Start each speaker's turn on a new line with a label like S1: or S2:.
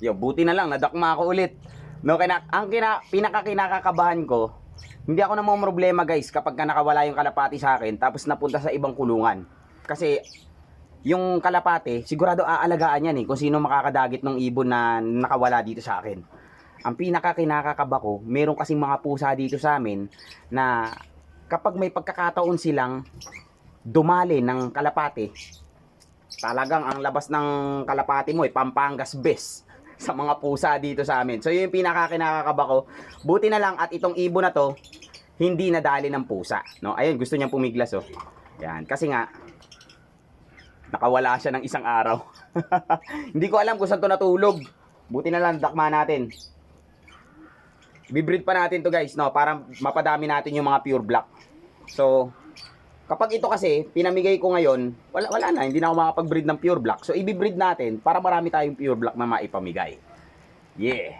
S1: Yo, buti na lang, nadakma ako ulit. No, pinakakinakakabahan ko, hindi ako namang problema guys kapag nakawala yung kalapati sa akin tapos napunta sa ibang kulungan. Kasi yung kalapate, sigurado aalagaan yan kung sino makakadagit ng ibon na nakawala dito sa akin. Ang pinakakinakakaba ko, meron kasing mga pusa dito sa amin na kapag may pagkakataon silang dumali ng kalapate, talagang ang labas ng kalapati mo Pampangas best sa mga pusa dito sa amin. So yun yung pinakakinakakaba ko. Buti na lang at itong ibon na to hindi nadali ng pusa, no? Ayun, gusto niyang pumiglas, oh. Yan, kasi nga nakawala siya ng isang araw. Hindi ko alam kung saan to natulog. Buti na lang dakma natin. Bibreed pa natin to guys, no, para mapadami natin yung mga pure black. So kapag ito kasi, pinamigay ko ngayon, wala na, hindi na ako makapag-breed ng pure black. So, i-breed natin para marami tayong pure black na maipamigay. Yeah!